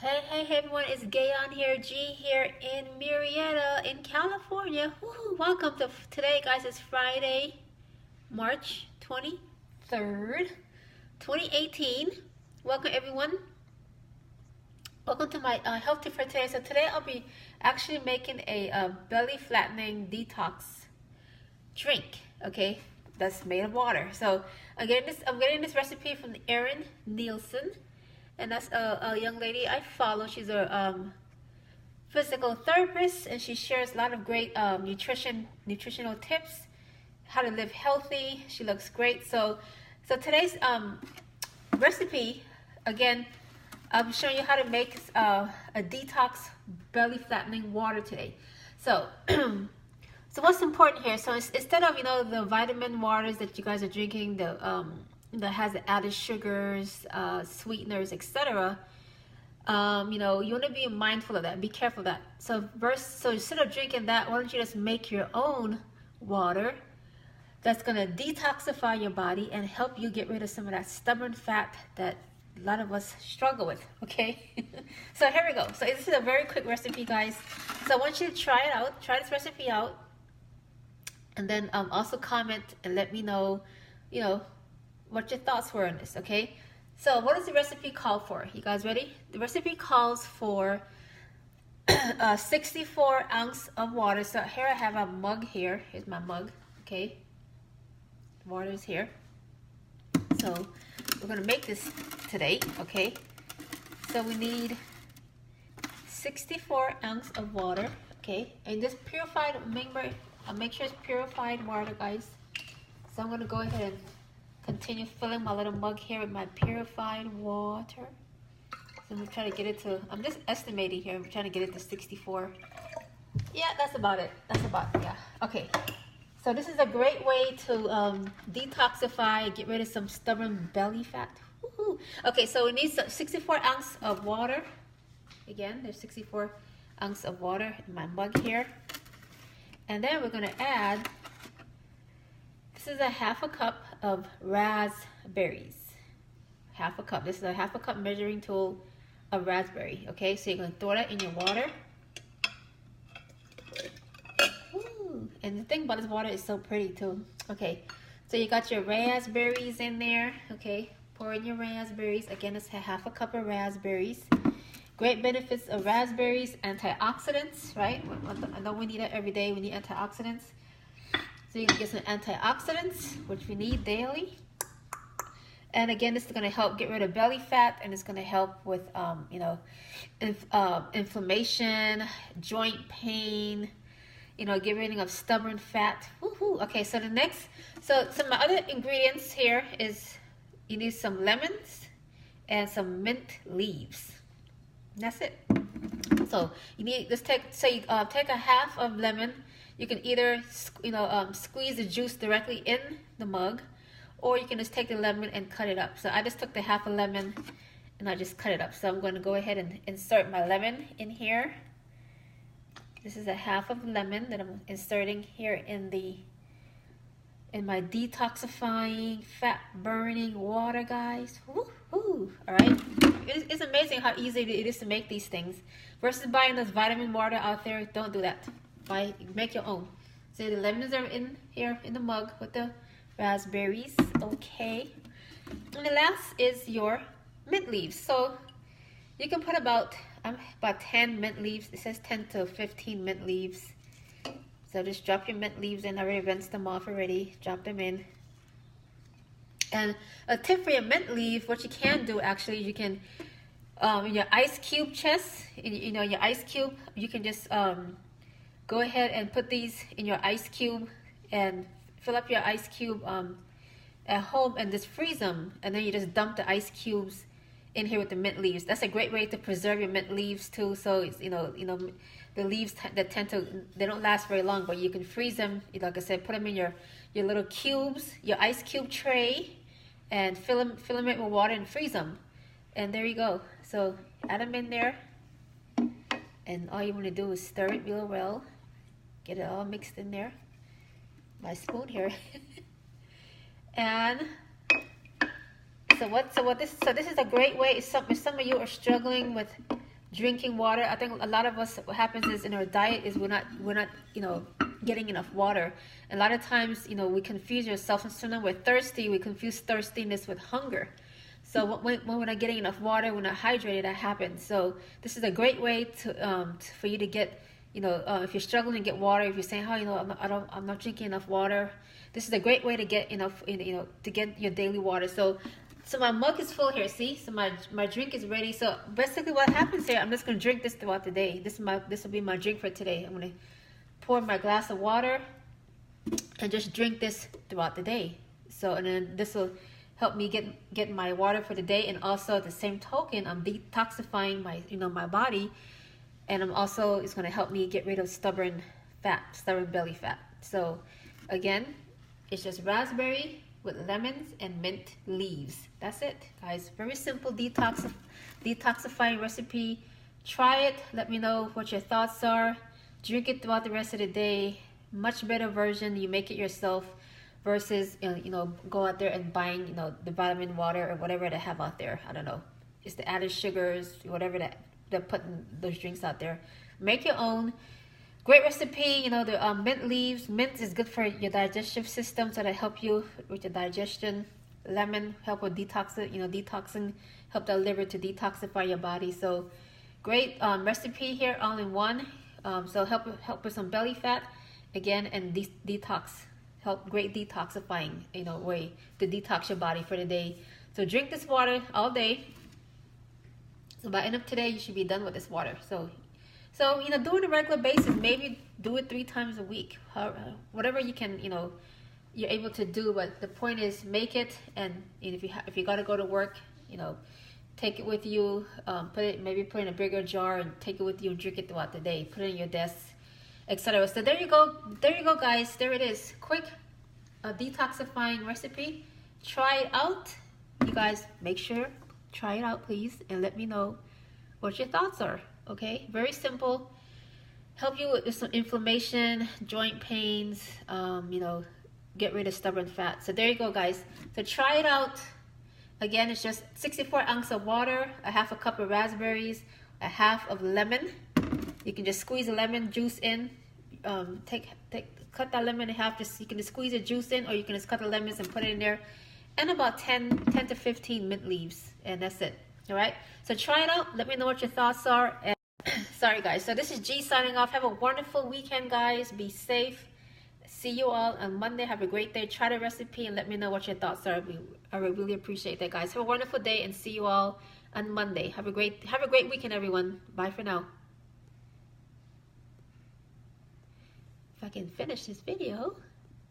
Hey everyone, it's Gay on here, G here in Murrieta in California. Woohoo. Welcome to today, guys. It's Friday, March 23rd, 2018. Welcome everyone. Welcome to my health tip for today. So today I'll be actually making a belly flattening detox drink, okay? That's made of water. So I'm getting this recipe from Erin Nielsen. And that's a young lady I follow. She's a physical therapist, and she shares a lot of great nutritional tips, how to live healthy. She looks great. So today's recipe, again, I'm showing you how to make a detox belly flattening water today. So so what's important here? So instead of the vitamin waters that you guys are drinking, that has added sugars, sweeteners, etc. You want to be mindful of that. Be careful of that. So instead of drinking that, why don't you just make your own water that's going to detoxify your body and help you get rid of some of that stubborn fat that a lot of us struggle with, okay? So here we go. So this is a very quick recipe, guys. So I want you to try it out. Try this recipe out. And then also comment and let me know, what your thoughts were on this, okay? So what does the recipe call for? You guys ready? The recipe calls for 64 ounces of water. So here I have a mug here. Here's my mug, okay? Water is here. So we're gonna make this today, okay? So we need 64 ounces of water, okay? And this purified, make sure it's purified water, guys. So I'm gonna go ahead and continue filling my little mug here with my purified water. So I'm trying to get it to, I'm just estimating here, I'm trying to get it to 64. Yeah, that's about it. Yeah. Okay. So this is a great way to detoxify, get rid of some stubborn belly fat. Woohoo. Okay, so we need 64 ounces of water. Again, there's 64 ounces of water in my mug here. And then we're gonna add, this is a half a cup of raspberries. Half a cup. This is a half a cup measuring tool of raspberry. Okay, so you're gonna throw that in your water. Ooh. And the thing about this water is so pretty too. Okay, so you got your raspberries in there. Okay, pour in your raspberries. Again, it's a half a cup of raspberries. Great benefits of raspberries: antioxidants, right? I know we need it every day. We need antioxidants. So you can get some antioxidants, which we need daily. And again, this is going to help get rid of belly fat, and it's going to help with, inflammation, joint pain, get rid of stubborn fat. Woohoo! Okay, so some other ingredients here is you need some lemons and some mint leaves. And that's it. So you need, take a half of lemon. You can either, squeeze the juice directly in the mug, or you can just take the lemon and cut it up. So I just took the half a lemon and I just cut it up. So I'm going to go ahead and insert my lemon in here. This is a half of lemon that I'm inserting here in my detoxifying, fat burning water, guys. Woohoo! All right. It's amazing how easy it is to make these things. Versus buying this vitamin water out there, don't do that. Make your own. So the lemons are in here in the mug with the raspberries. Okay. And the last is your mint leaves. So you can put about 10 mint leaves. It says 10 to 15 mint leaves. So just drop your mint leaves in. I already rinsed them off already. Drop them in. And a tip for your mint leaf, what you can do actually, you can in your ice cube chest, your ice cube, you can just go ahead and put these in your ice cube and fill up your ice cube at home and just freeze them. And then you just dump the ice cubes in here with the mint leaves. That's a great way to preserve your mint leaves too. So it's, the leaves that they don't last very long, but you can freeze them. Like I said, put them in your little cubes, your ice cube tray, and fill them with water and freeze them. And there you go. So add them in there. And all you want to do is stir it real well. Get it all mixed in there. My spoon here. And so this is a great way. If some of you are struggling with drinking water. I think a lot of us, what happens is in our diet is we're not you know, getting enough water. And a lot of times, you know, we confuse ourselves. And sometimes we're thirsty, we confuse thirstiness with hunger. So when we're not getting enough water, we're not hydrated, that happens. So this is a great way to for you to get, you know, if you're struggling to get water, if you're saying, oh, you know, I'm not drinking enough water, this is a great way to get enough, you know, to get your daily water. So my mug is full here, see? So my drink is ready. So basically what happens here, I'm just gonna drink this throughout the day. This will be my drink for today. I'm gonna pour my glass of water and just drink this throughout the day. So, and then this will help me get my water for the day, and also at the same token, I'm detoxifying my, you know, my body, and I'm also, it's going to help me get rid of stubborn belly fat. So again, it's just raspberry with lemons and mint leaves. That's it, guys. Very simple detoxifying recipe. Try it. Let me know what your thoughts are. Drink it throughout the rest of the day. Much better version. You make it yourself versus, you know, go out there and buying, you know, the vitamin water or whatever they have out there. I don't know. It's the added sugars, whatever that they're putting those drinks out there. Make your own. Great recipe. You know, the mint leaves. Mint is good for your digestive system, so that help you with your digestion. Lemon help with detoxing, help the liver to detoxify your body. So great recipe here, all in one. So help with some belly fat again, and detox. Great detoxifying, you know, way to detox your body for the day. So drink this water all day. So by end of today, you should be done with this water. So you know, do it on a regular basis. Maybe do it 3 times a week. Whatever you can, you know, you're able to do. But the point is, make it. And if you gotta go to work, you know, take it with you. Put it in a bigger jar and take it with you and drink it throughout the day. Put it in your desk, etc. So there you go, guys. There it is. Quick detoxifying recipe. Try it out, you guys. Make sure, try it out, please, and let me know what your thoughts are. Okay, very simple. Help you with some inflammation, joint pains, you know, get rid of stubborn fat. So there you go, guys. So try it out. Again, it's just 64 ounces of water, a half a cup of raspberries, a half of lemon. You can just squeeze the lemon juice in. Cut that lemon in half. You can just squeeze the juice in, or you can just cut the lemons and put it in there. And about 10 to 15 mint leaves, and that's it. All right. So try it out. Let me know what your thoughts are. And sorry, guys. So this is G signing off. Have a wonderful weekend, guys. Be safe. See you all on Monday. Have a great day. Try the recipe and let me know what your thoughts are. I would really appreciate that, guys. Have a wonderful day, and see you all on Monday. Have a great weekend, everyone. Bye for now. If I can finish this video.